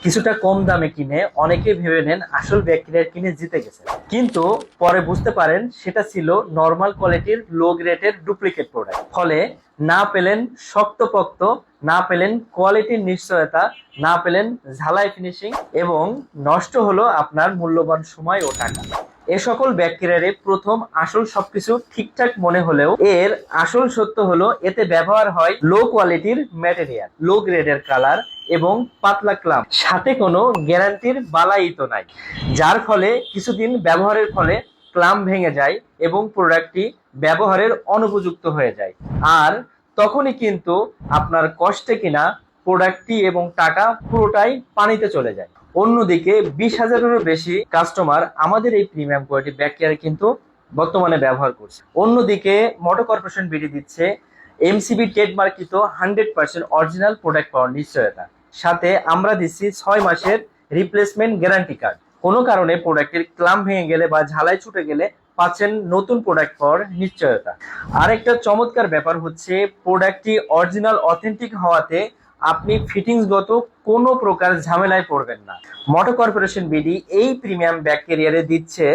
কিছুটা কম দামে কিনে অনেকে ভেবে নেন আসল ব্যাকটেরিয়া কিনে জিতে গেছে, কিন্তু পরে বুঝতে পারেন সেটা ছিল নরমাল কোয়ালিটির লো গ্রেডের ডুপ্লিকেট প্রোডাক্ট। ফলে না পেলেন শক্তপোক্ত, না পেলেন কোয়ালিটির নিশ্চয়তা, না পেলেন ঝালাই ফিনিশিং, এবং নষ্ট হলো আপনার মূল্যবান সময় ও টাকা। এ সকল ব্যাকটেরিয়ারে প্রথম আসল সবকিছু ঠিকঠাক মনে হলেও এর আসল সত্য হলো এতে ব্যবহার হয় লো কোয়ালিটির ম্যাটেরিয়াল, লো গ্রেডের কালার এবং পাতলা ক্লাম, সাথে কোনো গ্যারান্টির বালাই তো নাই, যার ফলে কিছুদিন ব্যবহারের ফলে ক্লাম ভেঙে যায় এবং প্রোডাক্টটি ব্যবহারের অনুপযুক্ত হয়ে যায়। আর তখনই কিন্তু আপনার কষ্টে কিনা প্রোডাক্টটি এবং টাকা পুরোটাই পানিতে চলে যায়। অন্যদিকে 20,000-এরও বেশি কাস্টমার আমাদের এই প্রিমিয়াম কোয়ালিটি ব্যাকটেরিয়া কিন্তু বর্তমানে ব্যবহার করছে। অন্যদিকে মোটর কর্পোরেশন বিডি দিচ্ছে এমসিবি ট্রেডমার্কিত 100% অরিজিনাল প্রোডাক্ট পাওয়ার নিশ্চয়তা, সাথে আমরা দিচ্ছি 6 মাসের রিপ্লেসমেন্ট গ্যারান্টি কার্ড। কোনো কারণে প্রোডাক্টের ক্লাম ভেঙে গেলে বা ঝালাই ছুটে গেলে পাচ্ছেন নতুন প্রোডাক্ট পাওয়ার নিশ্চয়তা। আরেকটা চমৎকার ব্যাপার হচ্ছে প্রোডাক্টটি অরিজিনাল অথেন্টিক হওয়াতে আপনি ফিটিংসগত কোনো প্রকার ঝামেলায় পড়বেন না। মোটর কর্পোরেশন বিডি এই প্রিমিয়াম ব্যাগ ক্যারিয়ারে দিচ্ছে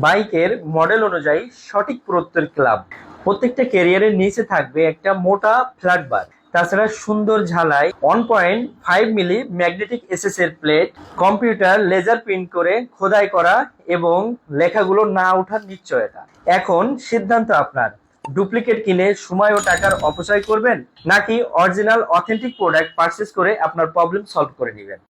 বাইকের মডেল অনুযায়ী সঠিক পুরুত্বের ক্লাব। প্রত্যেকটা ক্যারিয়ারের নিচে থাকবে একটা মোটা ফ্ল্যাট বার, তাছাড়া সুন্দর ঝালাই, 1.5 মিলি ম্যাগনেটিক এসএস এর প্লেট, কম্পিউটার লেজার প্রিন্ট করে খোদাই করা এবং লেখাগুলো না ওঠার নিশ্চয়তা। এখন সিদ্ধান্ত আপনার, ডুপ্লিকেট কিনে সময় ও টাকার অপচয় করবেন নাকি অরিজিনাল অথেন্টিক প্রোডাক্ট পারচেজ করে আপনার প্রবলেম সলভ করে নেবেন।